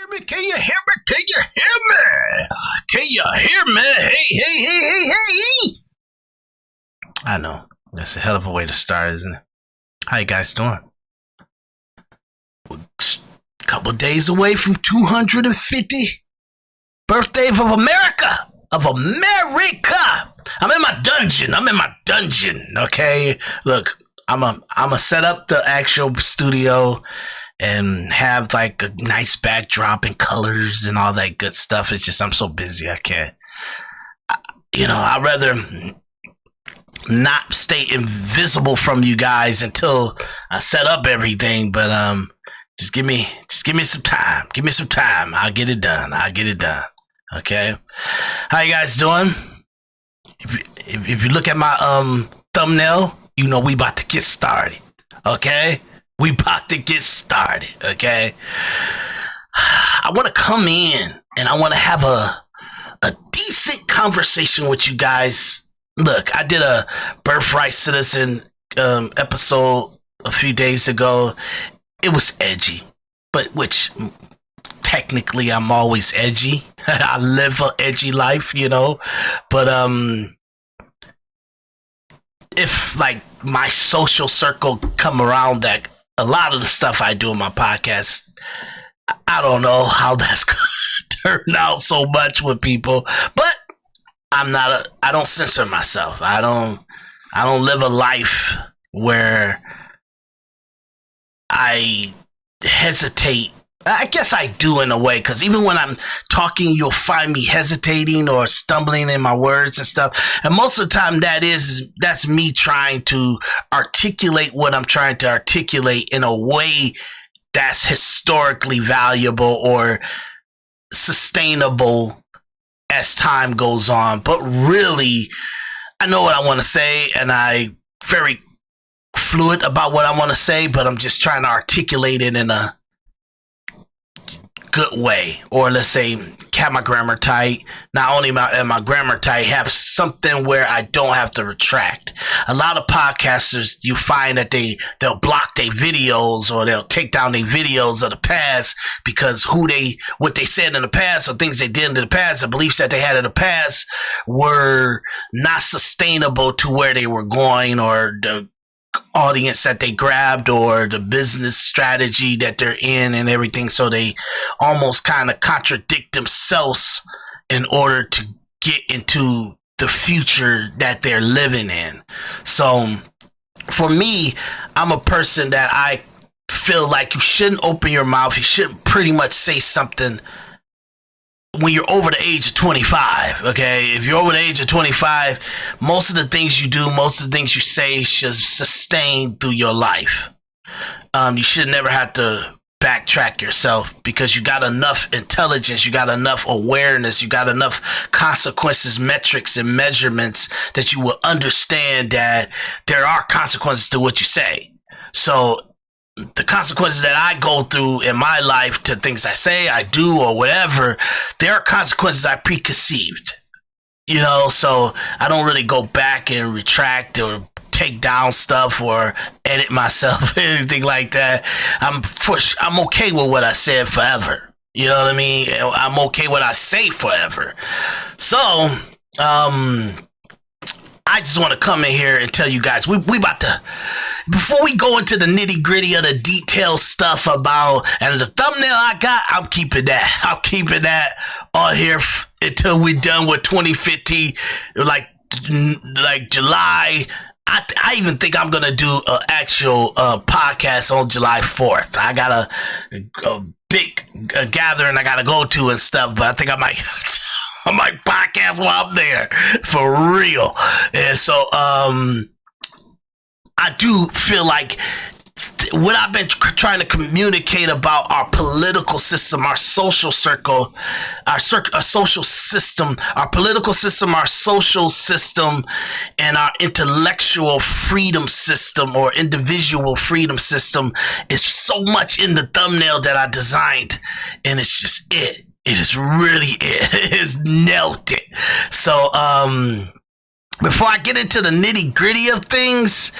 hear me? Can you hear me? Can you hear me? Can you hear me? Hey. I know. That's a hell of a way to start, isn't it? How you guys doing? We're a couple days away from 250 birthday of America. I'm in my dungeon. Okay. Look, I'm a set up the actual studio and have like a nice backdrop and colors and all that good stuff. It's just I'm so busy I can't. I'd rather not stay invisible from you guys until I set up everything. But just give me some time. Give me some time. I'll get it done. Okay. How you guys doing? If you look at my thumbnail, you know we about to get started. Okay? We about to get started. Okay? I want to come in and I want to have a decent conversation with you guys. Look, I did a Birthright Citizen episode a few days ago. It was edgy, but which technically I'm always edgy. I live an edgy life, but if like my social circle come around, that a lot of the stuff I do in my podcast, I don't know how that's going to turn out so much with people, but I don't censor myself. I don't live a life where I hesitate. I guess I do in a way, because even when I'm talking, you'll find me hesitating or stumbling in my words and stuff. And most of the time that's me trying to articulate what I'm trying to articulate in a way that's historically valuable or sustainable as time goes on. But really, I know what I want to say, and I'm very fluid about what I want to say, but I'm just trying to articulate it in a good way, or let's say have my grammar tight. Not only my grammar tight, have something where I don't have to retract. A lot of podcasters, you find that they'll block their videos or they'll take down their videos of the past because what they said in the past or things they did in the past, the beliefs that they had in the past were not sustainable to where they were going, or the audience that they grabbed, or the business strategy that they're in and everything. So they almost kind of contradict themselves in order to get into the future that they're living in. So for me, I'm a person that I feel like you shouldn't open your mouth. You shouldn't pretty much say something when you're over the age of 25, okay? If you're over the age of 25, most of the things you do, most of the things you say should sustain through your life. You should never have to backtrack yourself, because you got enough intelligence, you got enough awareness, you got enough consequences, metrics, and measurements that you will understand that there are consequences to what you say. So the consequences that I go through in my life to things I say, I do, or whatever, there are consequences I preconceived, so I don't really go back and retract or take down stuff or edit myself, anything like that. I'm okay with what I said forever. You know what I mean? I'm okay with what I say forever. So, I just want to come in here and tell you guys, we about to, before we go into the nitty gritty of the detailed stuff about, and the thumbnail I got, I'm keeping that on here until we're done with 2050, like July. I even think I'm going to do an actual podcast on July 4th. I got a big gathering I got to go to and stuff, but I think I might podcast while I'm there, for real. And so I do feel like what I've been trying to communicate about our political system, our social circle, our social system, our political system, our social system, and our intellectual freedom system or individual freedom system is so much in the thumbnail that I designed, and it's just it. It is really it. It has nailed it. So, before I get into the nitty gritty of things,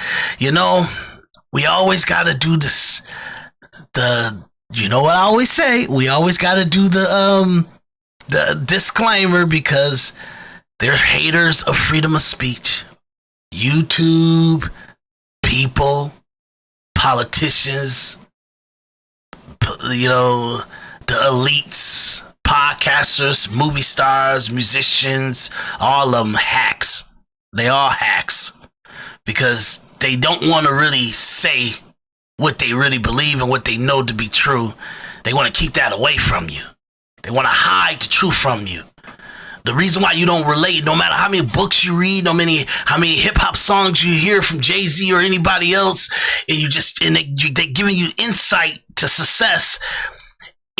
we always got to do this, the You know what I always say? We always got to do the disclaimer because they're haters of freedom of speech. YouTube, people, politicians, you know, the elites, podcasters, movie stars, musicians, all of them hacks. They all hacks because they don't want to really say what they really believe and what they know to be true. They want to keep that away from you. They want to hide the truth from you. The reason why you don't relate, no matter how many books you read, how many hip hop songs you hear from Jay-Z or anybody else, and they giving you insight to success.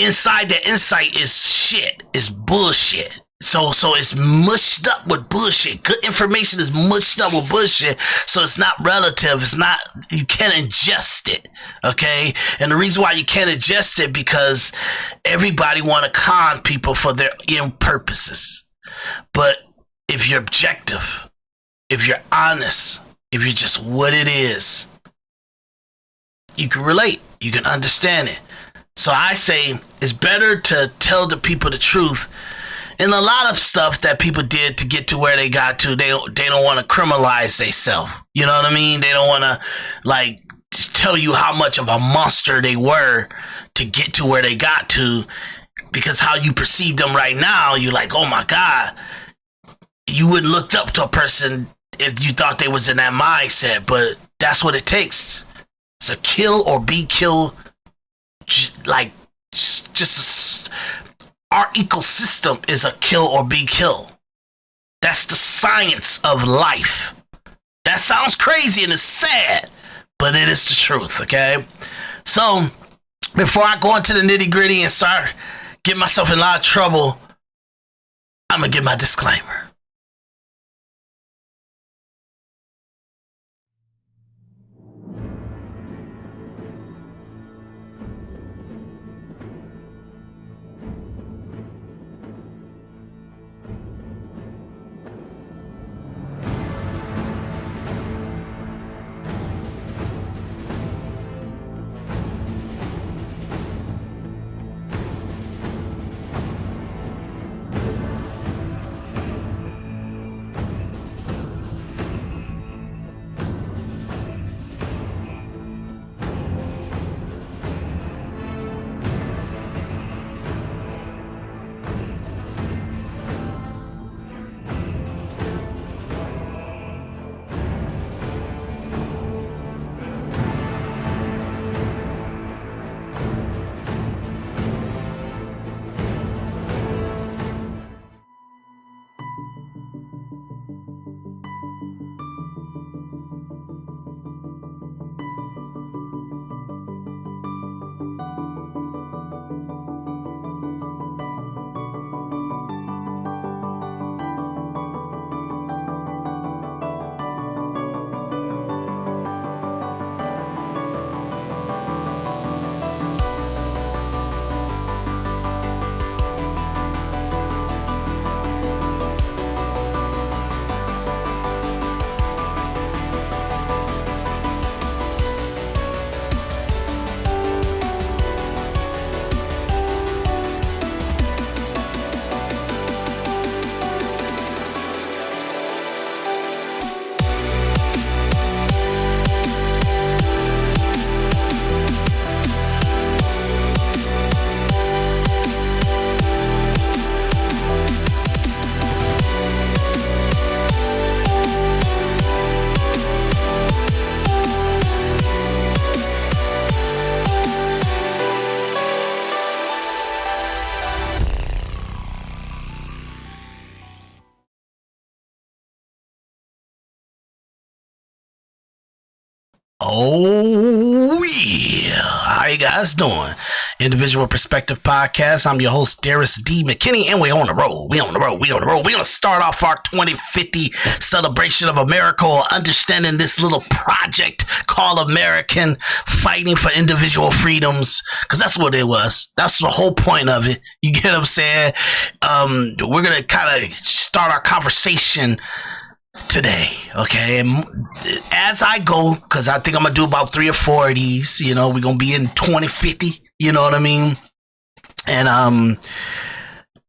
Inside that insight is shit, is bullshit. So it's mushed up with bullshit. Good information is mushed up with bullshit. So it's not relative. It's not, you can't ingest it. Okay. And the reason why you can't ingest it because everybody want to con people for their own purposes. But if you're objective, if you're honest, if you're just what it is, you can relate. You can understand it. So I say it's better to tell the people the truth. And a lot of stuff that people did to get to where they got to, they don't want to criminalize themselves. You know what I mean? They don't want to like tell you how much of a monster they were to get to where they got to, because how you perceive them right now, you're like, oh my God, you wouldn't look up to a person if you thought they was in that mindset, but that's what it takes. It's a kill or be killed. Like just our ecosystem is a kill or be killed. That's the science of life. That sounds crazy and it's sad, but it is the truth. Okay, so before I go into the nitty gritty and start getting myself in a lot of trouble, I'm gonna give my disclaimer. Oh yeah, how you guys doing? Individual Perspective Podcast. I'm your host, Daris D, McKinney, and we on the road. We on the road. We're gonna start off our 2050 celebration of America, or understanding this little project called American, fighting for individual freedoms, because that's what it was. That's the whole point of it. You get what I'm saying? We're gonna kind of start our conversation today, okay? And as I go, because I think I'm gonna do about 3 or 4 of these, you know, we're gonna be in 2050, You know what I mean? And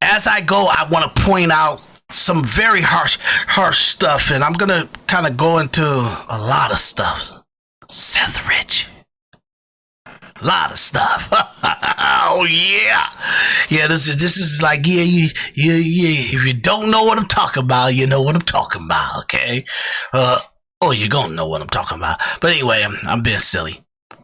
as I go, I want to point out some very harsh stuff, and I'm gonna kind of go into a lot of stuff. Seth Rich, a lot of stuff. Oh yeah. This is like yeah. If you don't know what I'm talking about, you know what I'm talking about. Okay. You're gonna know what I'm talking about. But anyway, I'm being silly.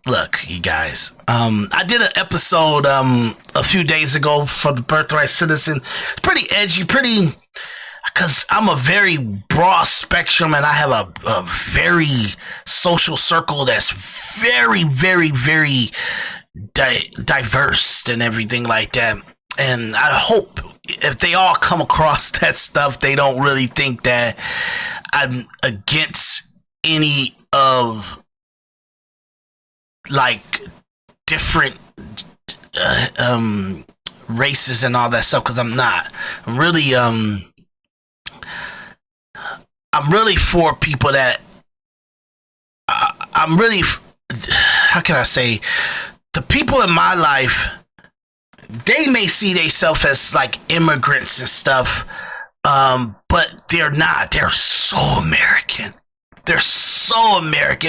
Look, you guys, I did an episode a few days ago for the Birthright Citizen. Pretty edgy, because I'm a very broad spectrum, and I have a very social circle that's very, very, very diverse and everything like that. And I hope if they all come across that stuff, they don't really think that I'm against any of like different races and all that stuff, because I'm not. I'm really for people that I'm really, how can I say, the people in my life, they may see themselves as like immigrants and stuff, but they're not. They're so American.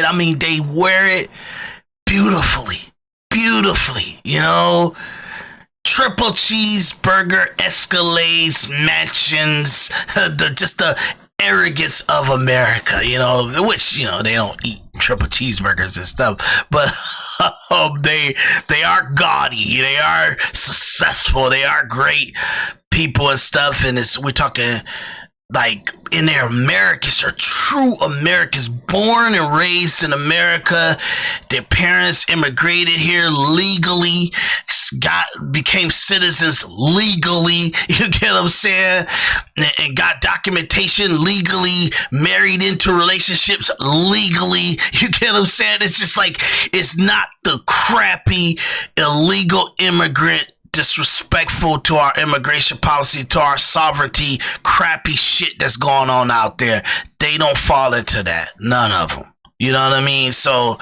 I mean, they wear it beautifully, you know, triple cheeseburger, Escalades, mansions, the arrogance of America, you know, which, you know, they don't eat triple cheeseburgers and stuff, but they are gaudy, they are successful, they are great people and stuff, and we're talking like in their Americans are true Americans, born and raised in America. Their parents immigrated here legally, became citizens legally. You get what I'm saying? And got documentation legally, married into relationships legally. You get what I'm saying? It's just like, it's not the crappy illegal immigrant, disrespectful to our immigration policy, to our sovereignty, crappy shit that's going on out there. They don't fall into that. None of them. You know what I mean? So,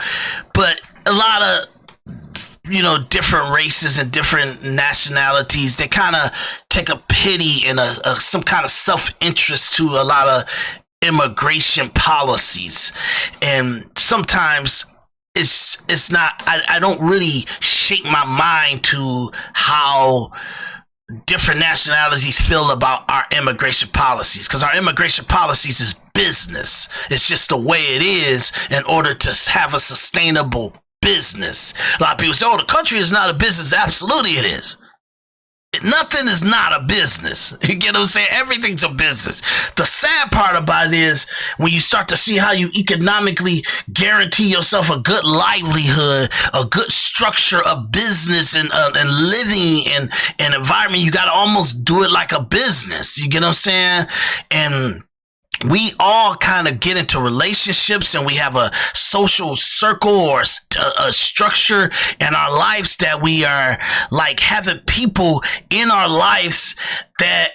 but a lot of, you know, different races and different nationalities, they kind of take a pity and some kind of self-interest to a lot of immigration policies. And sometimes it's not, I don't really shape my mind to how different nationalities feel about our immigration policies, because our immigration policies is business. It's just the way it is in order to have a sustainable business. A lot of people say, oh, the country is not a business. Absolutely it is. Nothing is not a business. You get what I'm saying? Everything's a business. The sad part about it is when you start to see how you economically guarantee yourself a good livelihood, a good structure of business and living in an environment, you got to almost do it like a business. You get what I'm saying? And we all kind of get into relationships, and we have a social circle or a structure in our lives that we are like having people in our lives that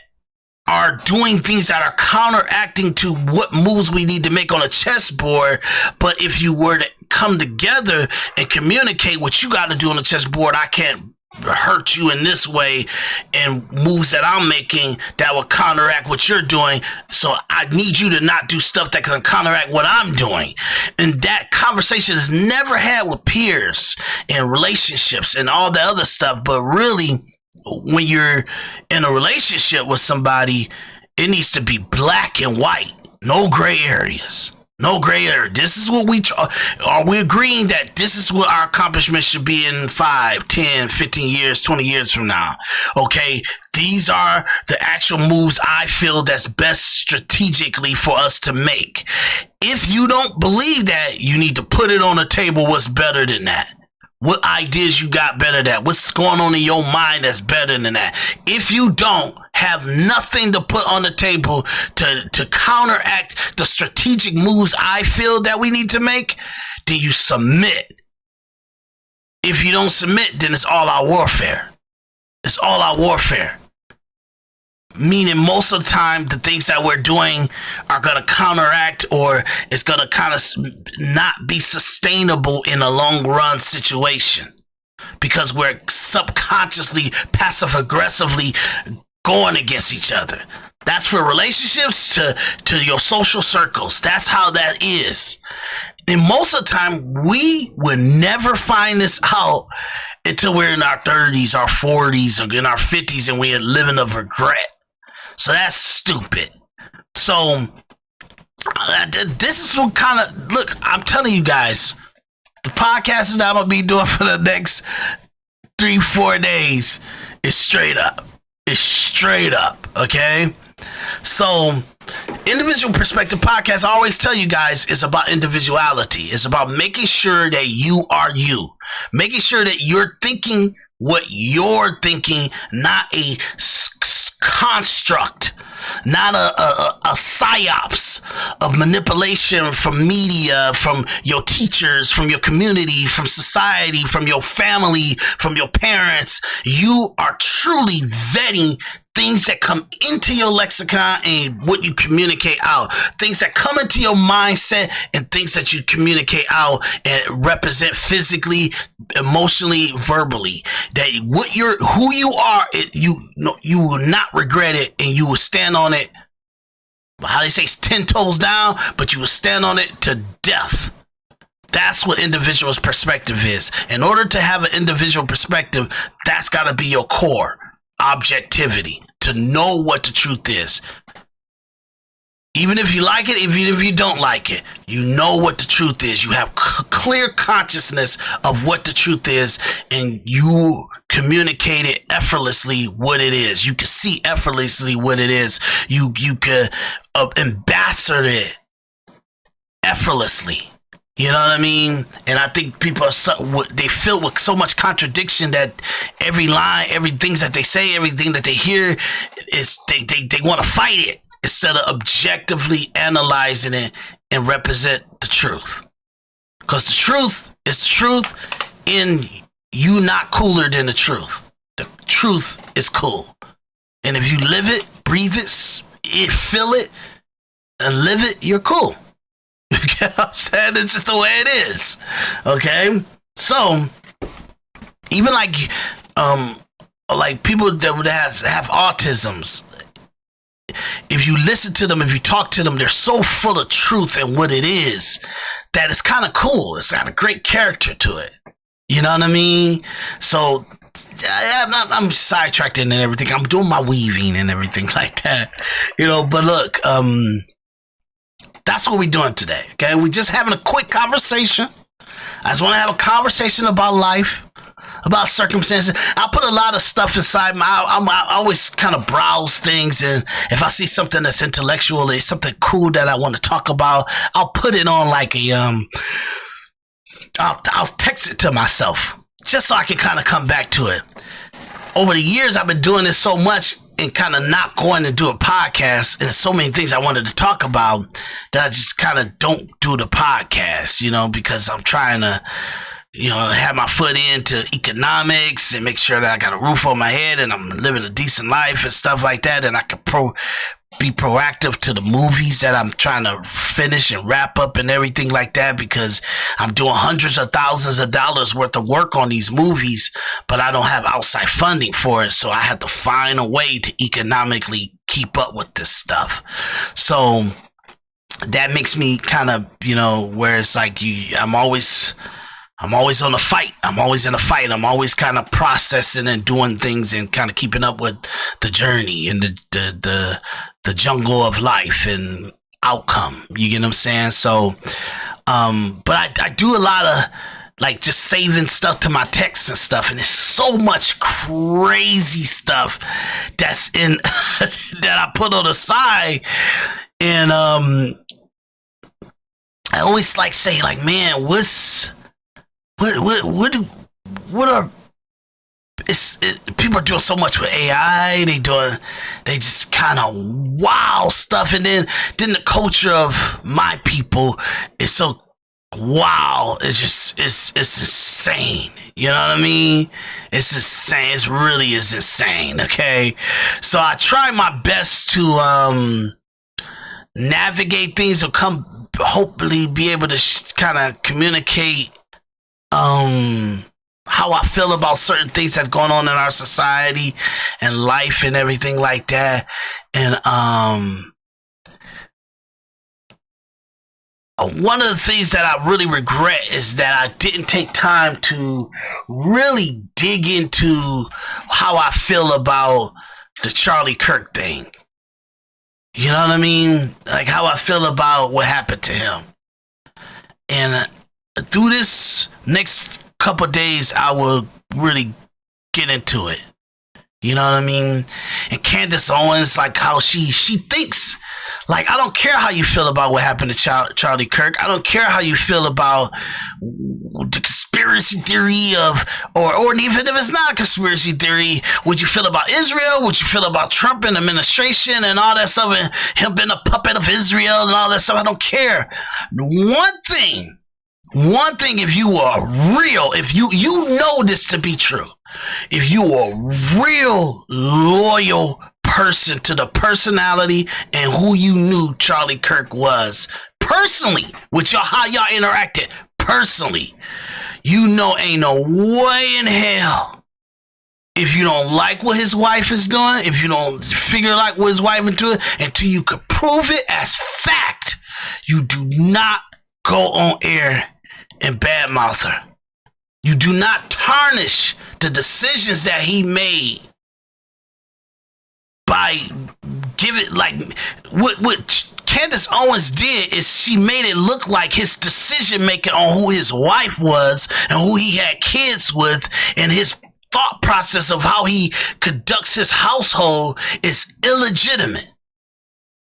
are doing things that are counteracting to what moves we need to make on a chessboard. But if you were to come together and communicate what you got to do on the chessboard, I can't hurt you in this way, and moves that I'm making that will counteract what you're doing. So I need you to not do stuff that can counteract what I'm doing. And that conversation is never had with peers and relationships and all the other stuff. But really, when you're in a relationship with somebody, it needs to be black and white, no gray areas. No gray area. This is what are we agreeing that this is what our accomplishments should be in 5, 10, 15 years, 20 years from now? Okay, these are the actual moves I feel that's best strategically for us to make. If you don't believe that, you need to put it on the table. What's better than that? What ideas you got better than that? What's going on in your mind that's better than that? If you don't have nothing to put on the table to counteract the strategic moves I feel that we need to make, then you submit. If you don't submit, then it's all our warfare. It's all our warfare. Meaning most of the time, the things that we're doing are going to counteract, or it's going to kind of not be sustainable in a long run situation. because we're subconsciously, passive aggressively going against each other. That's for relationships to your social circles. That's how that is. And most of the time, we will never find this out until we're in our 30s, our 40s, or in our 50s, and we're living of regret. So that's stupid. So this is what kind of, look, I'm telling you guys, the podcast that I'm going to be doing for the next 3-4 days is straight up. It's straight up, okay? So, Individual Perspective Podcast, I always tell you guys, is about individuality. It's about making sure that you are you. Making sure that you're thinking what you're thinking, not a construct, not a psyops of manipulation from media, from your teachers, from your community, from society, from your family, from your parents. You are truly vetting things that come into your lexicon and what you communicate out. Things that come into your mindset and things that you communicate out and represent physically, emotionally, verbally. That who you are, you will not regret it, and you will stand on it. How they say, 10 toes down, but you will stand on it to death. That's what individual's perspective is. In order to have an individual perspective, that's got to be your core. Objectivity, to know what the truth is. Even if you like it, even if you don't like it, you know what the truth is. You have clear consciousness of what the truth is, and you communicate it effortlessly what it is. You can see effortlessly what it is. You can ambassador it effortlessly. You know what I mean? And I think people they fill with so much contradiction that every line, everything that they say, everything that they hear is they want to fight it instead of objectively analyzing it and represent the truth. Because the truth is the truth, and you not cooler than the truth. The truth is cool. And if you live it, breathe it, feel it, and live it, you're cool. You get what I'm saying? It's just the way it is. Okay? So, even like people that would have autisms, if you listen to them, if you talk to them, they're so full of truth and what it is that it's kind of cool. It's got a great character to it. You know what I mean? So, I'm sidetracked and everything. I'm doing my weaving and everything like that. You know, but look, that's what we're doing today, okay? We're just having a quick conversation. I just want to have a conversation about life, about circumstances. I put a lot of stuff inside I always kind of browse things, and if I see something that's intellectual, it's something cool that I want to talk about, I'll put it on like I'll text it to myself just so I can kind of come back to it. Over the years, I've been doing this so much and kind of not going to do a podcast, and so many things I wanted to talk about that I just kind of don't do the podcast, you know, because I'm trying to, you know, have my foot into economics and make sure that I got a roof on my head and I'm living a decent life and stuff like that, and I can be proactive to the movies that I'm trying to finish and wrap up and everything like that, because I'm doing hundreds of thousands of dollars worth of work on these movies, but I don't have outside funding for it, so I have to find a way to economically keep up with this stuff. So that makes me kind of, you know, where it's like I'm always on a fight. I'm always in a fight. I'm always kind of processing and doing things and kind of keeping up with the journey and the jungle of life and outcome. You get what I'm saying? So, but I do a lot of like just saving stuff to my texts and stuff, and there's so much crazy stuff that's in that I put on the side, and I always like say like, man, what are people are doing so much with AI. They just kind of wow stuff, and then the culture of my people is so wow. It's insane. You know what I mean? It's insane. It really is insane. Okay, so I try my best to navigate things or hopefully be able to kind of communicate how I feel about certain things that's going on in our society and life and everything like that. And one of the things that I really regret is that I didn't take time to really dig into how I feel about the Charlie Kirk thing. You know what I mean? Like how I feel about what happened to him. And through this next couple days, I will really get into it. You know what I mean? And Candace Owens, like how she thinks, like, I don't care how you feel about what happened to Charlie Kirk. I don't care how you feel about the conspiracy theory of, or even if it's not a conspiracy theory, what you feel about Israel, what you feel about Trump and administration and all that stuff, and him being a puppet of Israel and all that stuff. I don't care. One thing, if you are real, if you know this to be true, if you are a real loyal person to the personality and who you knew Charlie Kirk was personally, with how y'all interacted personally, you know ain't no way in hell, if you don't like what his wife is doing, if you don't figure like what his wife is doing, until you could prove it as fact, you do not go on air and badmouth her. You do not tarnish the decisions that he made by what Candace Owens did is she made it look like his decision making on who his wife was and who he had kids with, and his thought process of how he conducts his household is illegitimate.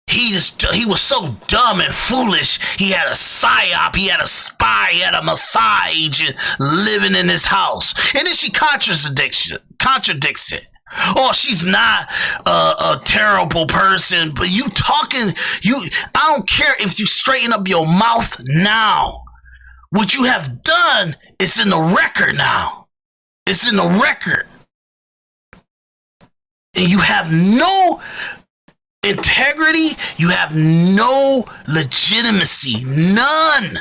He was so dumb and foolish. He had a psyop, he had a spy, he had a Mossad agent living in his house. And then she contradicts it. Oh, she's not a terrible person, but I don't care if you straighten up your mouth now. What you have done is in the record now. It's in the record. And you have no integrity, you have no legitimacy, none.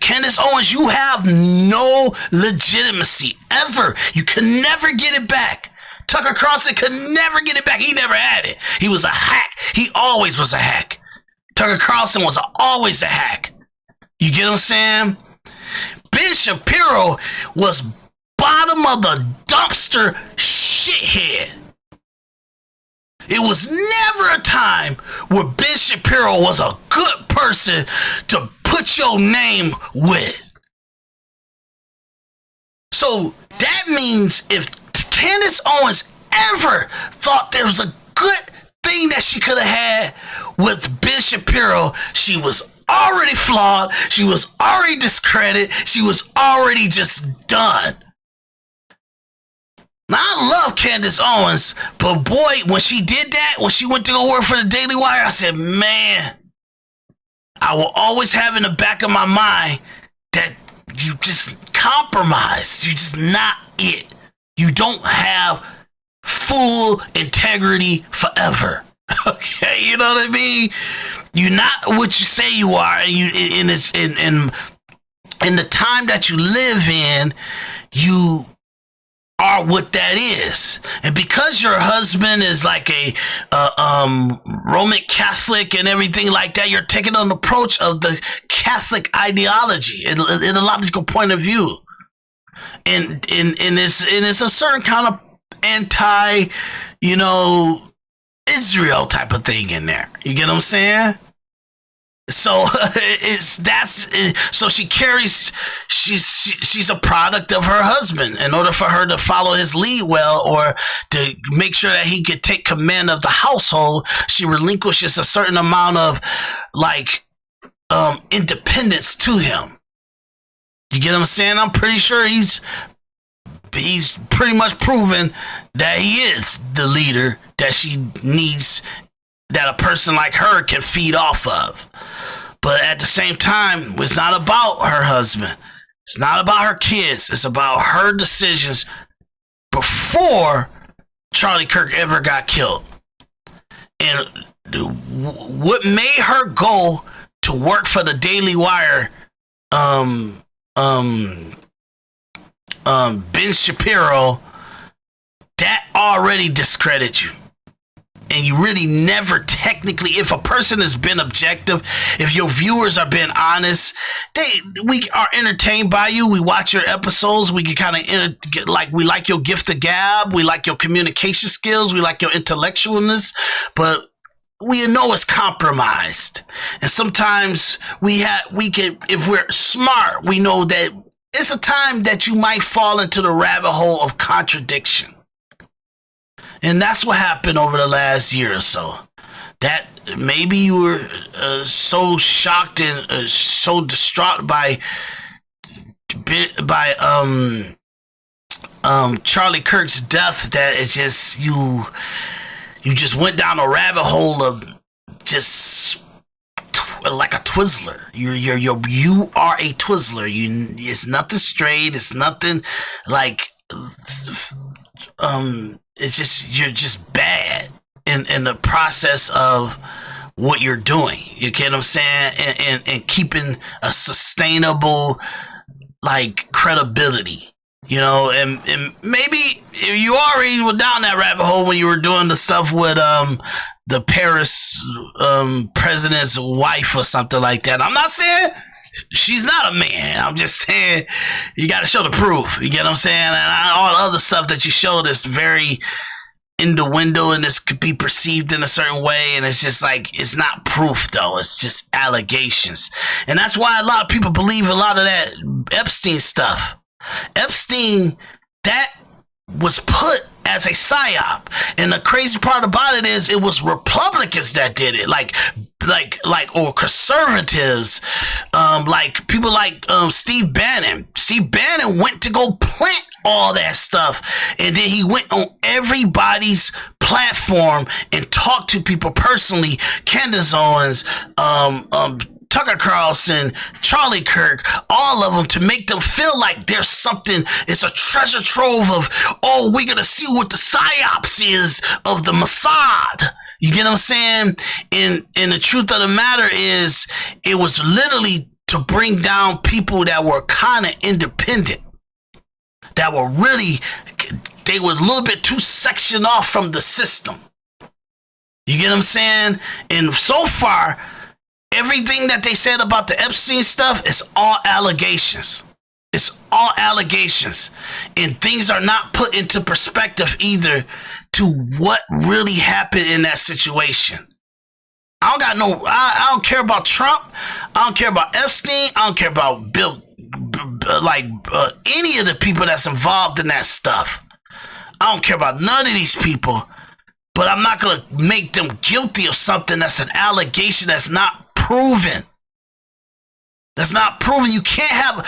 Candace Owens, you have no legitimacy ever. You can never get it back. Tucker Carlson could never get it back. He never had it. He was a hack. He always was a hack. Tucker Carlson was always a hack. You get what I'm saying? Ben Shapiro was bottom of the dumpster shithead. It was never a time where Ben Shapiro was a good person to put your name with. So that means if Candace Owens ever thought there was a good thing that she could have had with Ben Shapiro, she was already flawed, she was already discredited, she was already just done. Now, I love Candace Owens, but boy, when she did that, when she went to go work for the Daily Wire, I said, man, I will always have in the back of my mind that you just compromised. You're just not it. You don't have full integrity forever. Okay, you know what I mean? You're not what you say you are. And you in the time that you live in, you are what that is. And because your husband is like a Roman Catholic and everything like that, you're taking an approach of the Catholic ideology in a logical point of view. And it's a certain kind of anti, Israel type of thing in there. You get what I'm saying? So so she's a product of her husband. In order for her to follow his lead well, or to make sure that he could take command of the household, she relinquishes a certain amount of independence to him. You get what I'm saying? I'm pretty sure he's pretty much proven that he is the leader that she needs, that a person like her can feed off of. But at the same time, it's not about her husband. It's not about her kids. It's about her decisions before Charlie Kirk ever got killed. And what made her go to work for the Daily Wire Ben Shapiro, that already discredits you. And you really never technically, if a person has been objective, if your viewers are being honest, we are entertained by you. We watch your episodes. We can kind of we like your gift of gab. We like your communication skills. We like your intellectualness, but we know it's compromised. And sometimes we can, if we're smart, we know that it's a time that you might fall into the rabbit hole of contradiction. And that's what happened over the last year or so. That maybe you were so shocked and so distraught by Charlie Kirk's death that it just you just went down a rabbit hole of just like a Twizzler. You are a Twizzler. It's nothing straight. It's nothing like it's just, you're just bad in the process of what you're doing. You get what I'm saying? And keeping a sustainable like credibility, you know, and maybe you already were down that rabbit hole when you were doing the stuff with the Paris president's wife or something like that. I'm not saying she's not a man. I'm just saying you got to show the proof. You get what I'm saying? And all the other stuff that you showed is very in the window, and this could be perceived in a certain way. And it's just like, it's not proof though. It's just allegations. And that's why a lot of people believe a lot of that Epstein stuff. Epstein, that was put as a psyop. And the crazy part about it is it was Republicans that did it. Or conservatives, like people like Steve Bannon. Steve Bannon went to go plant all that stuff, and then he went on everybody's platform and talked to people personally. Candace Owens, Tucker Carlson, Charlie Kirk, all of them, to make them feel like there's something, it's a treasure trove of, we're going to see what the psyops is of the Mossad. You get what I'm saying? And the truth of the matter is, it was literally to bring down people that were kind of independent, that were really, they was a little bit too sectioned off from the system. You get what I'm saying? And so far, everything that they said about the Epstein stuff is all allegations. It's all allegations. And things are not put into perspective either to what really happened in that situation. I don't care about Trump. I don't care about Epstein. I don't care about Bill, any of the people that's involved in that stuff. I don't care about none of these people. But I'm not going to make them guilty of something that's an allegation that's not proven. That's not proven. You can't have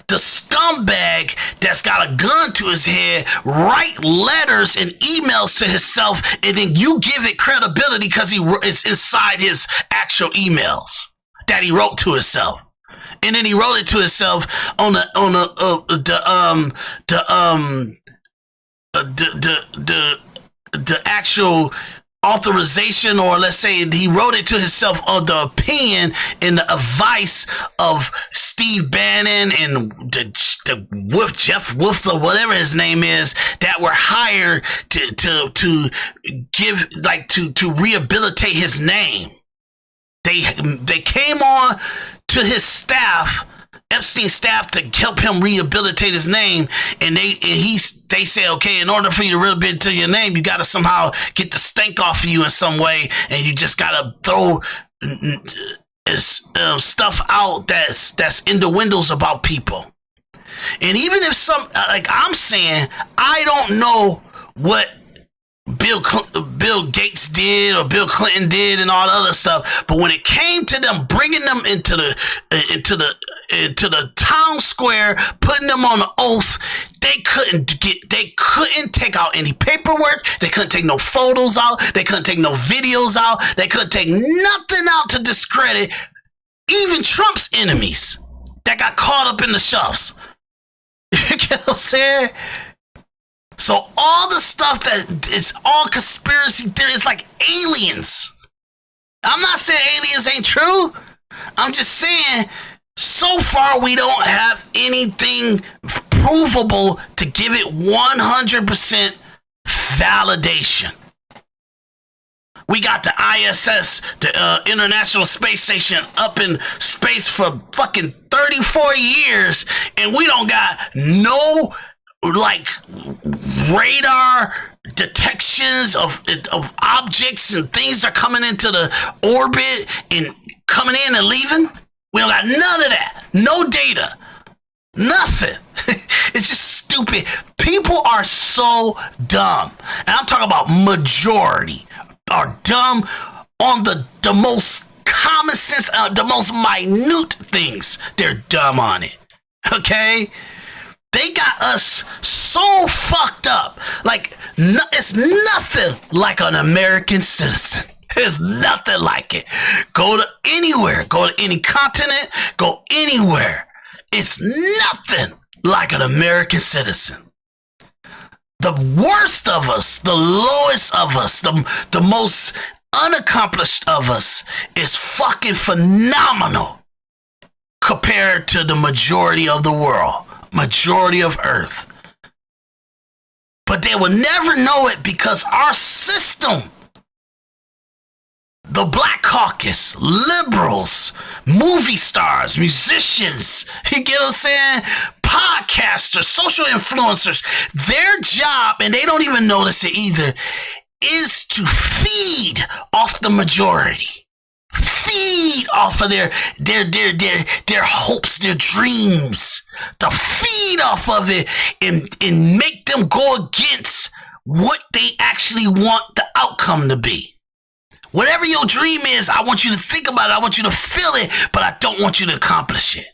the scumbag that's got a gun to his head write letters and emails to himself, and then you give it credibility because it's inside his actual emails that he wrote to himself. And then he wrote it to himself on the actual authorization, or let's say he wrote it to himself of the opinion and the advice of Steve Bannon and the Jeff Wolf or whatever his name is, that were hired to give, like, to rehabilitate his name. They came on to his staff, Epstein's staff, to help him rehabilitate his name, and they say, okay, in order for you to rehabilitate your name, you got to somehow get the stank off of you in some way, and you just got to throw stuff out that's in the windows about people. And even if I'm saying, I don't know what Bill Gates did or Bill Clinton did and all the other stuff, but when it came to them bringing them into the town square, putting them on the oath, they couldn't take out any paperwork. They couldn't take no photos out. They couldn't take no videos out. They couldn't take nothing out to discredit even Trump's enemies that got caught up in the shovels. You get what I'm saying? So all the stuff that is all conspiracy theory is like aliens. I'm not saying aliens ain't true. I'm just saying So far, we don't have anything provable to give it 100% validation. We got the ISS, the International Space Station, up in space for fucking 30, 40 years, and we don't got no, like, radar detections of objects and things are coming into the orbit and coming in and leaving. We don't got none of that. No data. Nothing. It's just stupid. People are so dumb. And I'm talking about majority are dumb on the most common sense, the most minute things. They're dumb on it. Okay? They got us so fucked up. Like, it's nothing like an American citizen. There's nothing like it. Go to anywhere. Go to any continent. Go anywhere. It's nothing like an American citizen. The worst of us, the lowest of us, the most unaccomplished of us is fucking phenomenal compared to the majority of the world, majority of Earth. But they will never know it because our system, the Black Caucus, liberals, movie stars, musicians, you get what I'm saying? Podcasters, social influencers, their job, and they don't even notice it either, is to feed off the majority. Feed off of their hopes, their dreams. To feed off of it and make them go against what they actually want the outcome to be. Whatever your dream is, I want you to think about it. I want you to feel it, but I don't want you to accomplish it.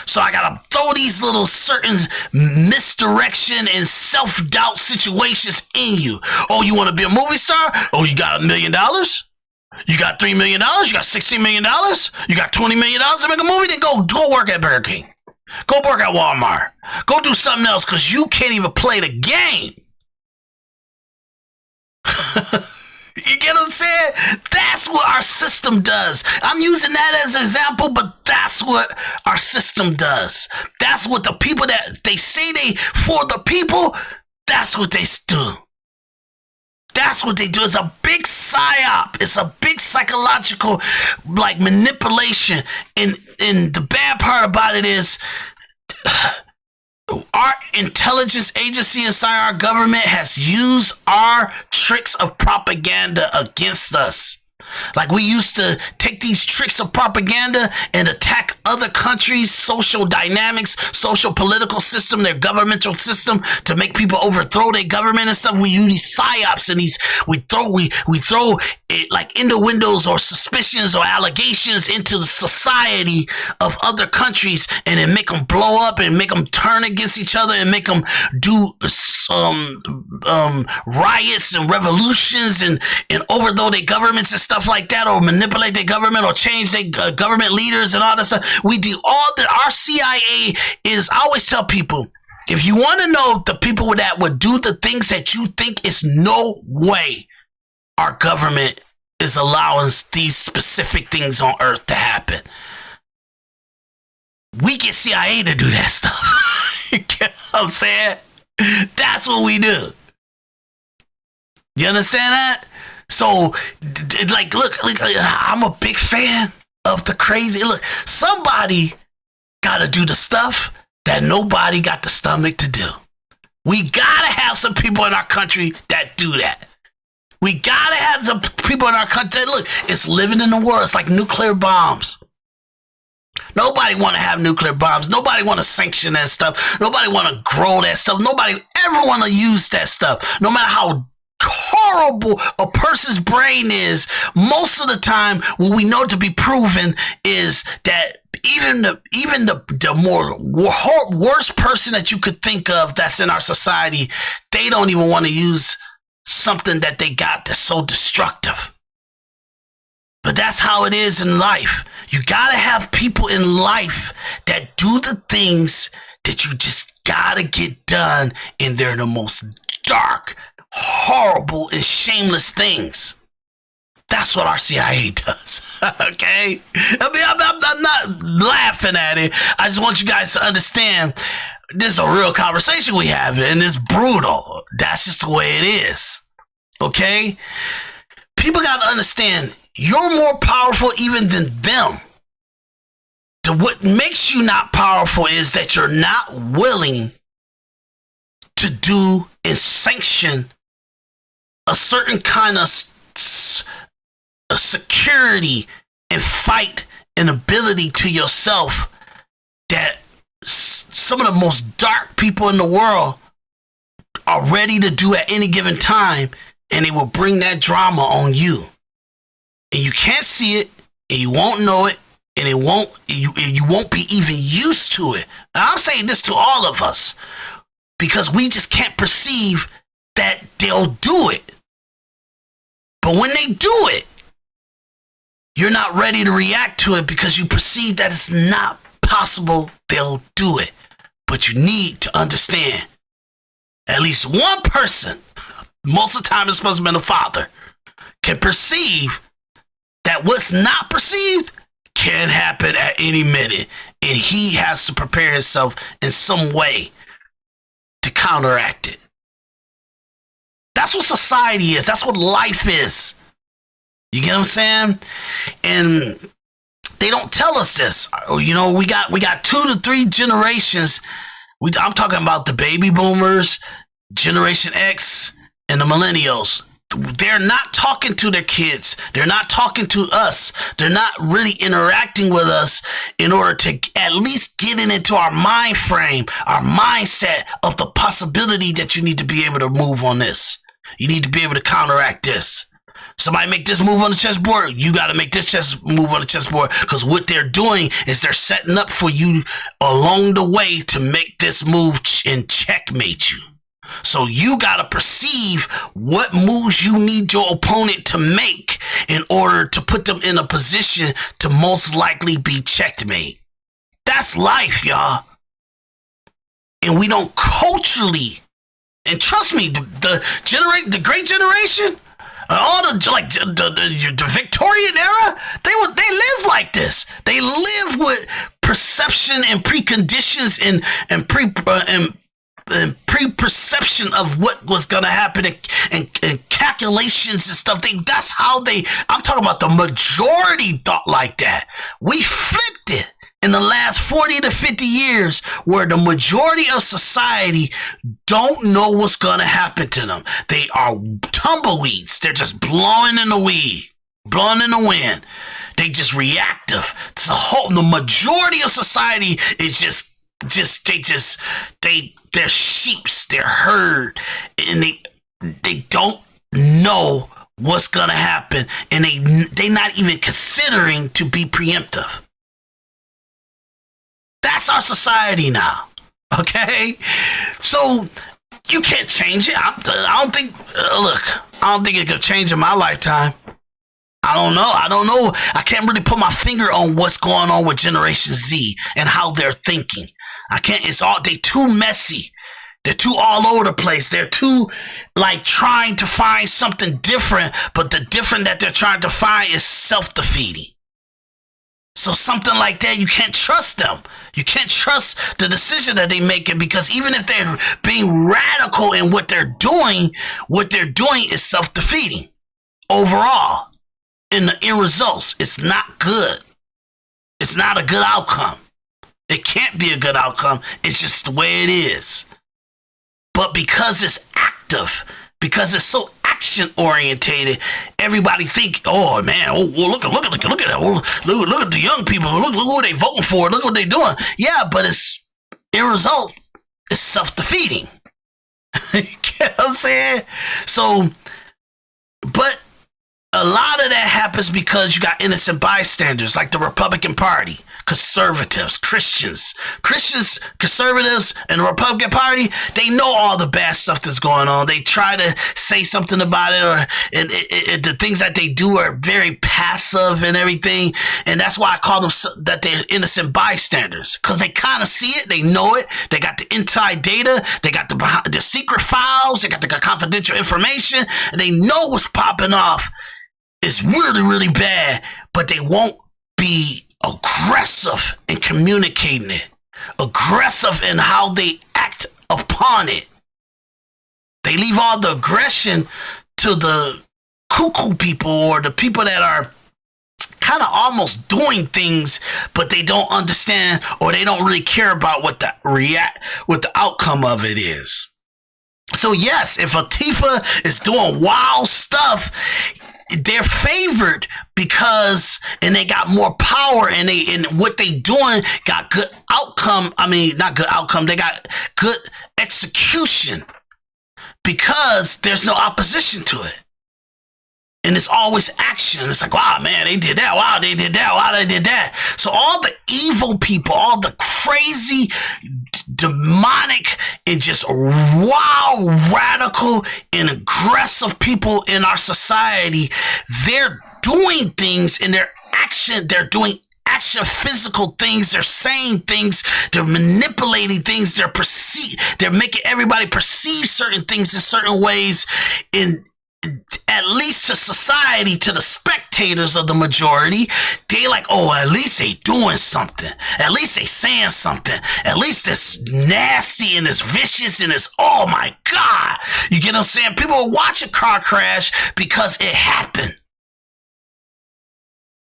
So I gotta throw these little certain misdirection and self-doubt situations in you. Oh, you want to be a movie star? Oh, you got $1 million? You got $3 million? You got $16 million? You got $20 million to make a movie? Then go work at Burger King. Go work at Walmart. Go do something else because you can't even play the game. You get what I'm saying? That's what our system does. I'm using that as an example, but that's what our system does. That's what the people that they say they for the people, that's what they do. That's what they do. It's a big psyop. It's a big psychological like manipulation. And the bad part about it is our intelligence agency inside our government has used our tricks of propaganda against us. Like we used to take these tricks of propaganda and attack other countries' social dynamics, social political system, their governmental system to make people overthrow their government and stuff. We use these psyops and we throw it like innuendos or suspicions or allegations into the society of other countries and then make them blow up and make them turn against each other and make them do riots and revolutions and overthrow their governments and stuff like that, or manipulate their government or change their government leaders and all that stuff. We do all that. Our CIA is, I always tell people, if you want to know the people that would do the things that you think is no way our government is allowing these specific things on Earth to happen, we get CIA to do that stuff. You get what I'm saying? That's what we do. You understand that? So, like, look, I'm a big fan of the crazy. Look, somebody got to do the stuff that nobody got the stomach to do. We got to have some people in our country that do that. We got to have some people in our country that, look, it's living in the world. It's like nuclear bombs. Nobody want to have nuclear bombs. Nobody want to sanction that stuff. Nobody want to grow that stuff. Nobody ever want to use that stuff. No matter how horrible a person's brain is, most of the time what we know to be proven is that even the more worst person that you could think of that's in our society, they don't even want to use something that they got that's so destructive. But that's how it is in life. You gotta have people in life that do the things that you just gotta get done, and they're the most dark, horrible, and shameless things. That's what our CIA does. Okay? I mean, I'm not laughing at it. I just want you guys to understand this is a real conversation we have, and it's brutal. That's just the way it is. Okay? People got to understand you're more powerful even than them. What makes you not powerful is that you're not willing to do and sanction a certain kind of security and fight and ability to yourself that some of the most dark people in the world are ready to do at any given time, and they will bring that drama on you. And you can't see it, and you won't know it, and you won't be even used to it. And I'm saying this to all of us because we just can't perceive that they'll do it. But when they do it, you're not ready to react to it because you perceive that it's not possible they'll do it. But you need to understand, at least one person, most of the time it's supposed to be the father, can perceive that what's not perceived can happen at any minute. And he has to prepare himself in some way to counteract it. That's what society is. That's what life is. You get what I'm saying? And they don't tell us this. You know, we got 2 to 3 generations. I'm talking about the baby boomers, Generation X, and the millennials. They're not talking to their kids. They're not talking to us. They're not really interacting with us in order to at least get into our mind frame, our mindset of the possibility that you need to be able to move on this. You need to be able to counteract this. Somebody make this move on the chessboard, you got to make this move on the chessboard, because what they're doing is they're setting up for you along the way to make this move and checkmate you. So you got to perceive what moves you need your opponent to make in order to put them in a position to most likely be checkmate. That's life, y'all. And we don't culturally, and trust me, the great generation, all the Victorian era, they live like this. They live with perception and preconditions and pre-perception of what was going to happen and calculations and stuff. That's how I'm talking about the majority thought like that. We flipped it in the last 40 to 50 years where the majority of society don't know what's going to happen to them. They are tumbleweeds. They're just blowing in the wind. They just reactive. The majority of society is they're sheeps, they're herd, and they don't know what's gonna happen, and they not even considering to be preemptive. That's our society now, okay? So you can't change it. I don't think it could change in my lifetime. I don't know. I can't really put my finger on what's going on with Generation Z and how they're thinking. They too messy. They're too all over the place. They're too trying to find something different, but the different that they're trying to find is self-defeating. So something like that, you can't trust them. You can't trust the decision that they're making, because even if they're being radical in what they're doing is self-defeating. Overall, in the end results, it's not good. It's not a good outcome. It can't be a good outcome. It's just the way it is. But because it's active, because it's so action orientated, everybody think, oh man, look at that. Look at the young people. Look what they voting for. Look what they doing. Yeah, but it's in result, it's self-defeating. You get what I'm saying? So, but a lot of that happens because you got innocent bystanders like the Republican Party, conservatives, Christians, conservatives, and the Republican Party. They know all the bad stuff that's going on. They try to say something about it, the things that they do are very passive and everything. And that's why I call them that they're innocent bystanders, because they kind of see it, they know it, they got the inside data, they got the secret files, they got the confidential information, and they know what's popping off. is really, really bad, but they won't be aggressive in communicating it, aggressive in how they act upon it. They leave all the aggression to the cuckoo people or the people that are kind of almost doing things, but they don't understand or they don't really care about what the outcome of it is. So yes, if Latifah is doing wild stuff, they're favored because, and they got more power, and what they doing got good outcome. I mean, not good outcome. They got good execution because there's no opposition to it. And it's always action. It's like, wow, man, they did that. Wow, they did that. Wow, they did that. So all the evil people, all the crazy, demonic, and just wild, radical, and aggressive people in our society, they're doing things in their action. They're doing action, physical things. They're saying things. They're manipulating things. They're making everybody perceive certain things in certain ways. At least to society, to the spectators of the majority, they like, oh, at least they doing something. At least they saying something. At least it's nasty and it's vicious and it's, oh my God. You get what I'm saying? People will watch a car crash because it happened.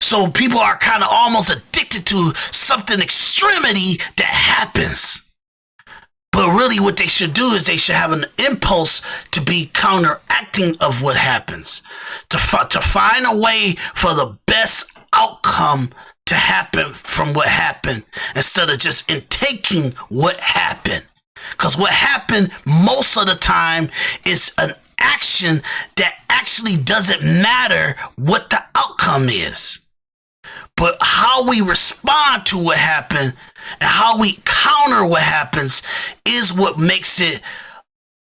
So people are kind of almost addicted to something extremity that happens. But really what they should do is they should have an impulse to be counteracting of what happens. To find a way for the best outcome to happen from what happened instead of just taking what happened. Because what happened most of the time is an action that actually doesn't matter what the outcome is. But how we respond to what happened and how we counter what happens is what makes it,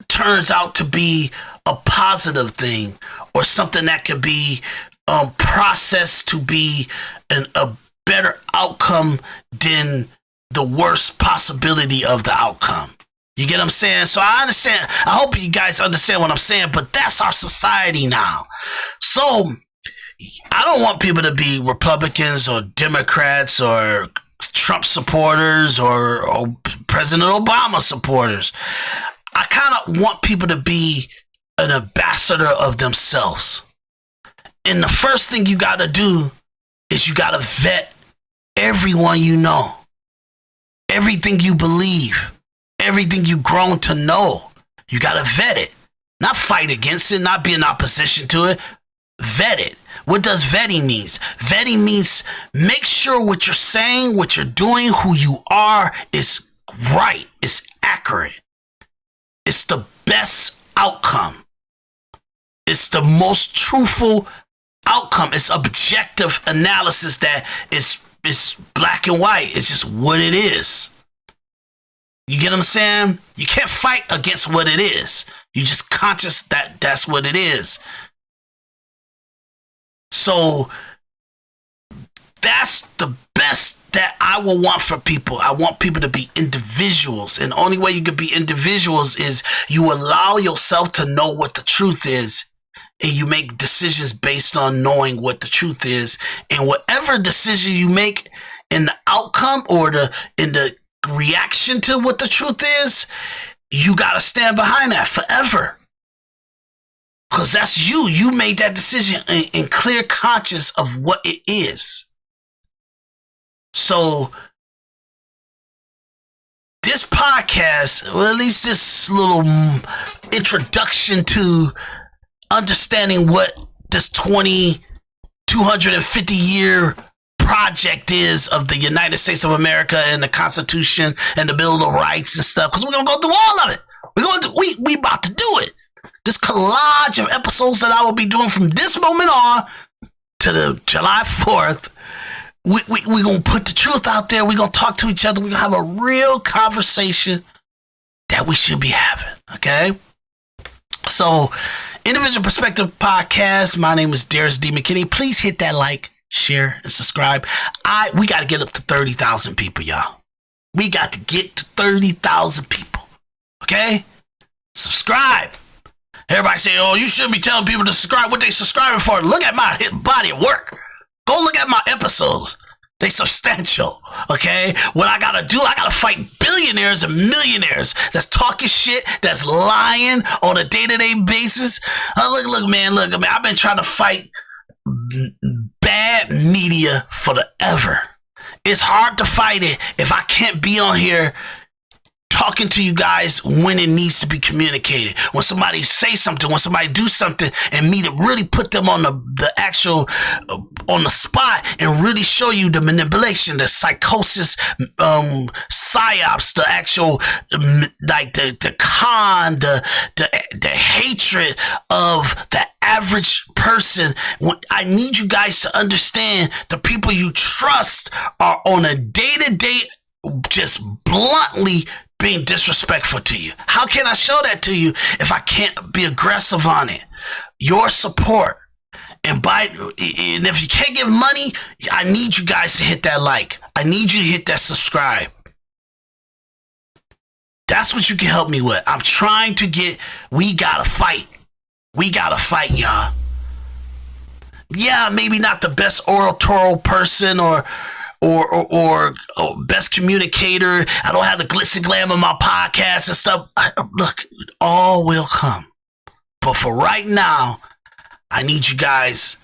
turns out to be a positive thing or something that can be processed to be a better outcome than the worst possibility of the outcome. You get what I'm saying? So I understand. I hope you guys understand what I'm saying, but that's our society now. So I don't want people to be Republicans or Democrats or Trump supporters or President Obama supporters. I kind of want people to be an ambassador of themselves. And the first thing you got to do is you got to vet everyone you know, everything you believe, everything you've grown to know. You got to vet it, not fight against it, not be in opposition to it. Vet it. What does vetting mean? Vetting means make sure what you're saying, what you're doing, who you are is right, is accurate. It's the best outcome. It's the most truthful outcome. It's objective analysis that is black and white. It's just what it is. You get what I'm saying? You can't fight against what it is. You're just conscious that that's what it is. So that's the best that I will want for people. I want people to be individuals. And the only way you can be individuals is you allow yourself to know what the truth is. And you make decisions based on knowing what the truth is. And whatever decision you make in the outcome or in the reaction to what the truth is, you got to stand behind that forever. Because that's you. You made that decision in clear conscience of what it is. So this podcast, well, at least this little introduction to understanding what this 250-year project is of the United States of America and the Constitution and the Bill of Rights and stuff. Because we're going to go through all of it. We about to do it. This collage of episodes that I will be doing from this moment on to the July 4th, we're going to put the truth out there. We're going to talk to each other. We're going to have a real conversation that we should be having, okay? So, Individual Perspective Podcast, my name is Daris D. McKinney. Please hit that like, share, and subscribe. We got to get up to 30,000 people, y'all. We got to get to 30,000 people, okay? Subscribe. Everybody say, oh, you shouldn't be telling people to subscribe. What they subscribing for? Look at my body of work. Go look at my episodes. They substantial, okay? What I gotta do, I gotta fight billionaires and millionaires that's talking shit, that's lying on a day-to-day basis. Look, man, I've been trying to fight bad media forever. It's hard to fight it if I can't be on here talking to you guys when it needs to be communicated. When somebody say something, when somebody do something, and me to really put them on the actual on the spot and really show you the manipulation, the psychosis, psyops, the actual like the con, the hatred of the average person. I need you guys to understand the people you trust are on a day-to-day just bluntly being disrespectful to you. How can I show that to you if I can't be aggressive on it? Your support. And if you can't give money, I need you guys to hit that like. I need you to hit that subscribe. That's what you can help me with. I'm trying to we gotta fight. We gotta fight, y'all. Yeah, maybe not the best oratorial person or best communicator. I don't have the glitz and glam of my podcast and stuff. Look, all will come. But for right now, I need you guys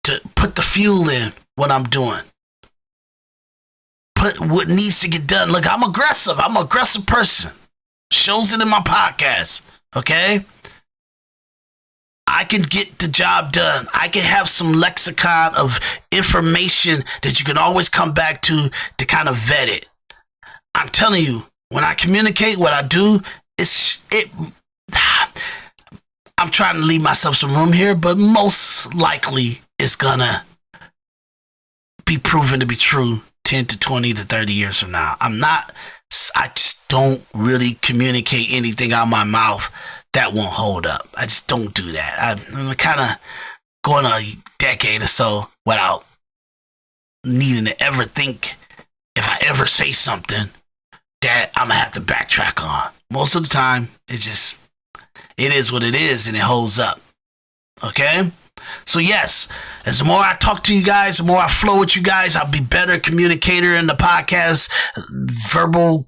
to put the fuel in what I'm doing. Put what needs to get done. Look, I'm aggressive. I'm an aggressive person. Shows it in my podcast. Okay? I can get the job done. I can have some lexicon of information that you can always come back to kind of vet it. I'm telling you, when I communicate what I do, I'm trying to leave myself some room here, but most likely it's gonna be proven to be true 10 to 20 to 30 years from now. I just don't really communicate anything out of my mouth that won't hold up. I just don't do that. I'm kind of going a decade or so without needing to ever think if I ever say something that I'm going to have to backtrack on. Most of the time, it is what it is, and it holds up. Okay? So yes, as the more I talk to you guys, the more I flow with you guys, I'll be better communicator in the podcast, verbal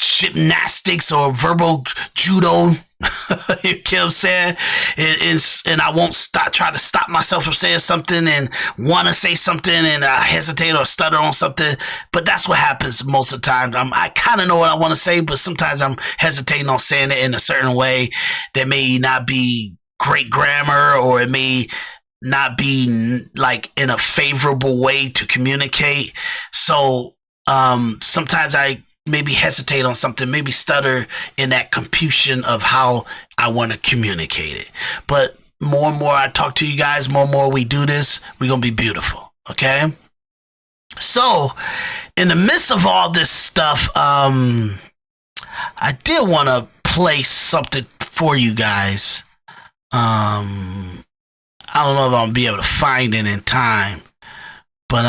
gymnastics or verbal judo. You know what I'm saying? And I won't try to stop myself from saying something and want to say something and I hesitate or stutter on something. But that's what happens most of the time. I kind of know what I want to say, but sometimes I'm hesitating on saying it in a certain way that may not be great grammar, or it may not be like in a favorable way to communicate. So sometimes I maybe hesitate on something, maybe stutter in that confusion of how I want to communicate it. But more and more I talk to you guys, more and more we do this, we're going to be beautiful. Okay? So in the midst of all this stuff, I did want to play something for you guys. I don't know if I'll be able to find it in time, but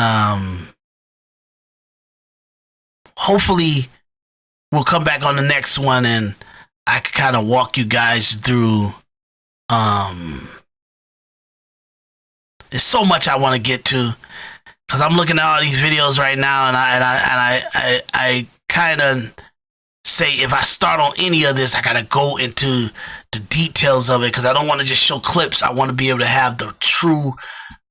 hopefully we'll come back on the next one and I can kind of walk you guys through. There's so much I want to get to because I'm looking at all these videos right now, and I kind of say if I start on any of this, I gotta go into the details of it because I don't want to just show clips. I want to be able to have the true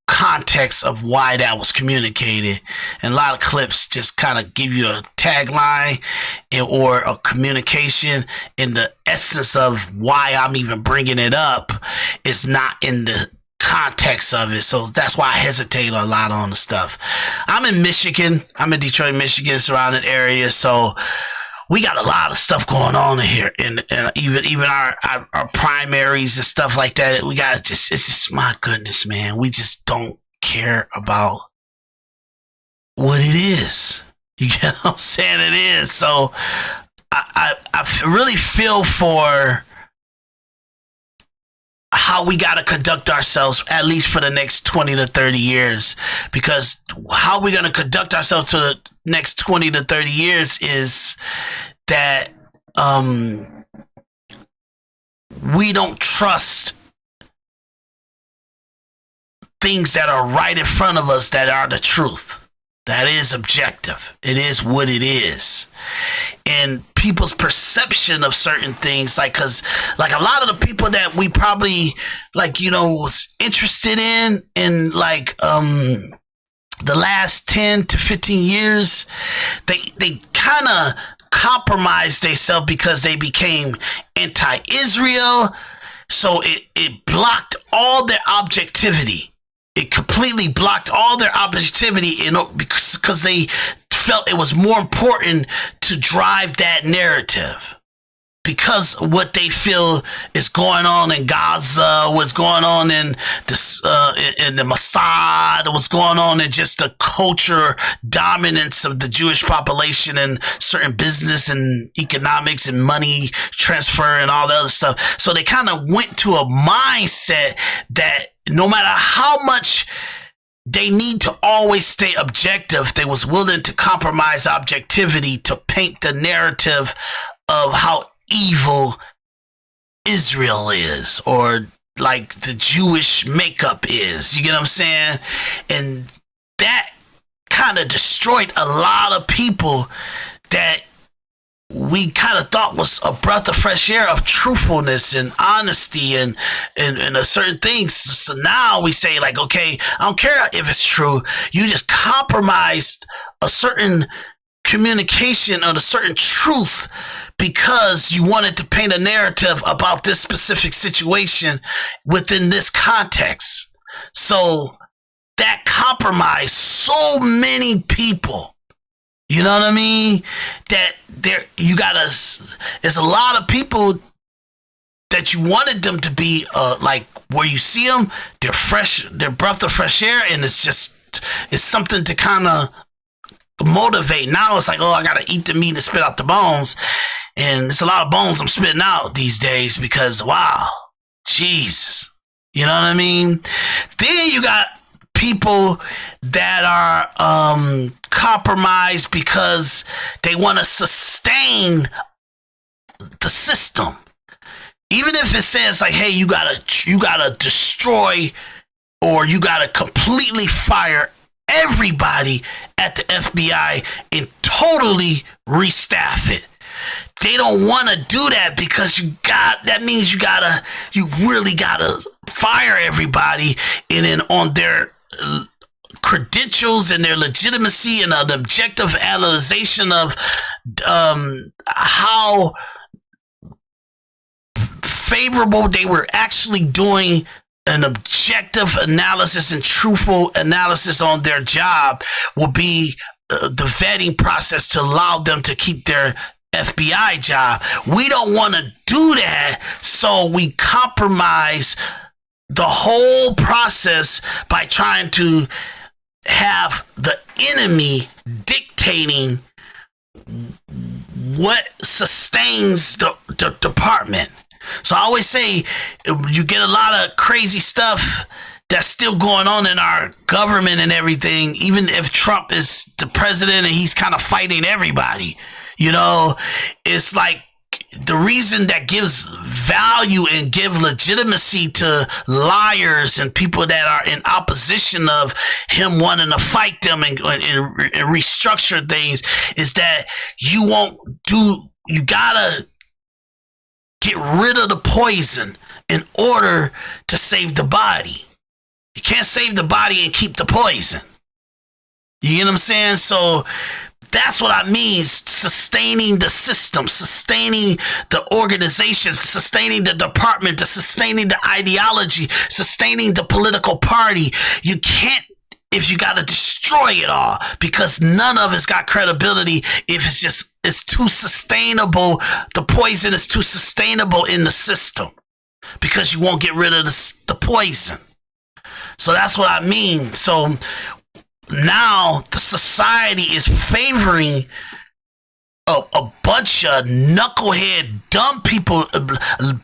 context of why that was communicated. And a lot of clips just kind of give you a tagline or a communication, in the essence of why I'm even bringing it up is not in the context of it. So that's why I hesitate a lot on the stuff. I'm in Michigan. I'm in Detroit, Michigan, surrounding area. So we got a lot of stuff going on in here, and even our primaries and stuff like that. We got it's just, my goodness, man. We just don't care about what it is. You get what I'm saying? It is. So I really feel for how we got to conduct ourselves, at least for the next 20 to 30 years, because how we're going to conduct ourselves to the next 20 to 30 years is that we don't trust things that are right in front of us that are the truth. That is objective. It is what it is. And people's perception of certain things, cause a lot of the people that we probably was interested in the last 10 to 15 years, they kind of compromised themselves because they became anti-Israel. So it blocked all their objectivity. It completely blocked all their objectivity because they felt it was more important to drive that narrative. Because what they feel is going on in Gaza, what's going on in the Mossad, what's going on in just the culture dominance of the Jewish population and certain business and economics and money transfer and all the other stuff. So they kind of went to a mindset that no matter how much they need to always stay objective, they was willing to compromise objectivity to paint the narrative of how evil Israel is, or the Jewish makeup is. You get what I'm saying? And that kind of destroyed a lot of people that we kind of thought was a breath of fresh air of truthfulness and honesty and certain things. So now we say okay, I don't care if it's true. You just compromised a certain communication on a certain truth because you wanted to paint a narrative about this specific situation within this context. So that compromised so many people. You know what I mean? That there's a lot of people that you wanted them to be where you see them, they're fresh, they're breath of fresh air, and it's something to kind of motivate. Now it's I gotta eat the meat and spit out the bones, and it's a lot of bones I'm spitting out these days because wow, Jesus, you know what I mean? Then you got people that are compromised because they want to sustain the system, even if it says hey, you gotta destroy, or you gotta completely fire everybody at the FBI and totally restaff it. They don't want to do that because that means you really gotta fire everybody, and then on their credentials and their legitimacy and an objective analyzation of how favorable they were actually doing an objective analysis and truthful analysis on their job will be the vetting process to allow them to keep their FBI job. We don't want to do that, so we compromise the whole process by trying to have the enemy dictating what sustains the department. So I always say you get a lot of crazy stuff that's still going on in our government and everything, even if Trump is the president and he's kind of fighting everybody. It's the reason that gives value and give legitimacy to liars and people that are in opposition of him wanting to fight them and restructure things is that you gotta get rid of the poison in order to save the body. You can't save the body and keep the poison. You get what I'm saying? So that's what I mean, sustaining the system, sustaining the organization, sustaining the department, sustaining the ideology, sustaining the political party. You can't if you got to destroy it all, because none of it's got credibility if it's too sustainable. The poison is too sustainable in the system because you won't get rid of the poison. So that's what I mean. So now the society is favoring a bunch of knucklehead, dumb people,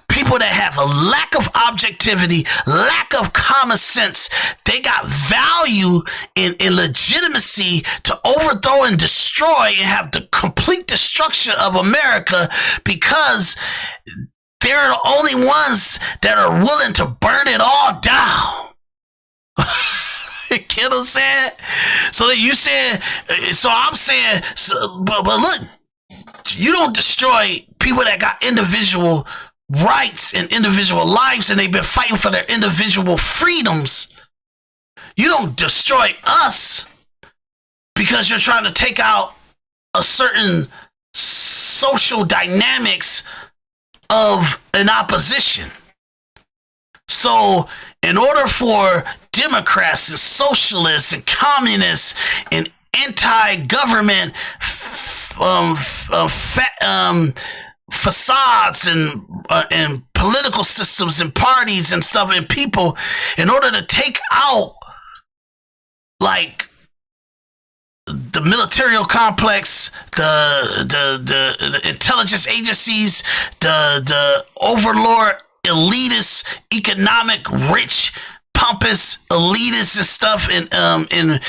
people that have a lack of objectivity, lack of common sense. They got value in legitimacy to overthrow and destroy and have the complete destruction of America because they're the only ones that are willing to burn it all down. You know what I'm saying? So that you said, so I'm saying, but look, you don't destroy people that got individual rights and individual lives, and they've been fighting for their individual freedoms. You don't destroy us because you're trying to take out a certain social dynamics of an opposition. So in order for Democrats and socialists and communists and anti-government facades and political systems and parties and stuff and people, in order to take out like the military complex, the intelligence agencies, the overlord elitist, economic rich, pompous elitists and stuff in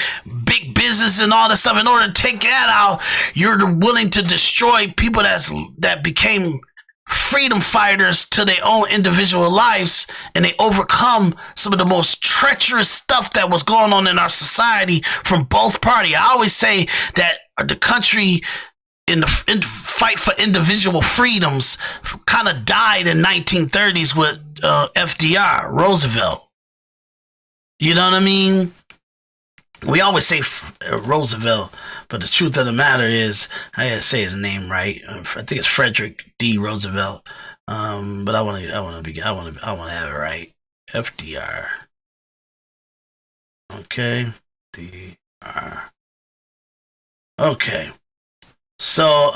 big business and all that stuff. In order to take that out, you're willing to destroy people that became freedom fighters to their own individual lives, and they overcome some of the most treacherous stuff that was going on in our society from both parties. I always say that the country in the fight for individual freedoms kind of died in 1930s with FDR, Roosevelt. You know what I mean? We always say Roosevelt, but the truth of the matter is, I gotta say his name right. I think it's Frederick D. Roosevelt. But I want to have it right. FDR. Okay. DR. Okay. So,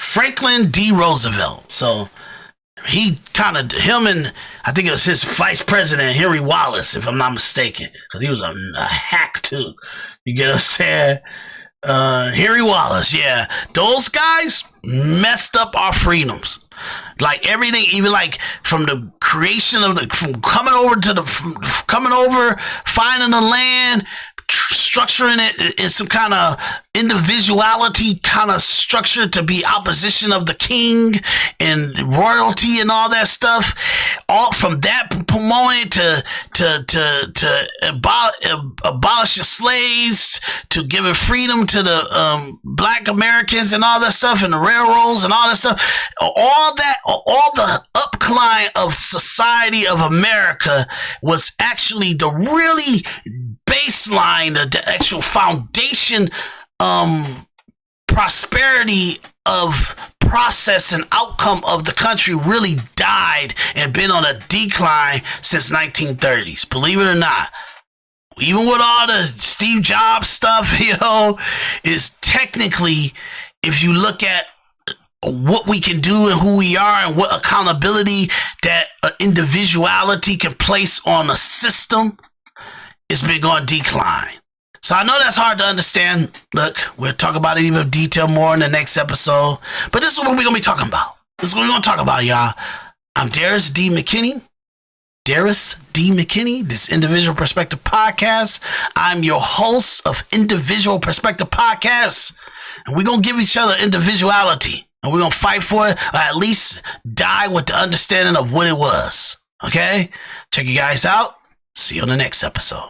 Franklin D. Roosevelt. So, him and I think it was his vice president, Henry Wallace, if I'm not mistaken, because he was a hack too. You get what I'm saying? Henry Wallace, yeah. Those guys messed up our freedoms. Like everything, even like from the creation of from coming over, finding the land, structuring it in some kind of individuality kind of structure to be opposition of the king and royalty and all that stuff. All from that moment to abolishing slaves, to giving freedom to the black Americans and all that stuff, and the railroads and all that stuff. All the upcline of society of America was actually the really baseline, the actual foundation, prosperity of process and outcome of the country really died and been on a decline since 1930s. Believe it or not, even with all the Steve Jobs stuff, is technically, if you look at what we can do and who we are and what accountability that individuality can place on a system, it's been on decline. So I know that's hard to understand. Look, we'll talk about it even in detail more in the next episode. But this is what we're going to be talking about. This is what we're going to talk about, y'all. I'm Daris D. McKinney. Daris D. McKinney, this Individual Perspective Podcast. I'm your host of Individual Perspective Podcast. And we're going to give each other individuality. And we're going to fight for it, or at least die with the understanding of what it was. Okay? Check you guys out. See you on the next episode.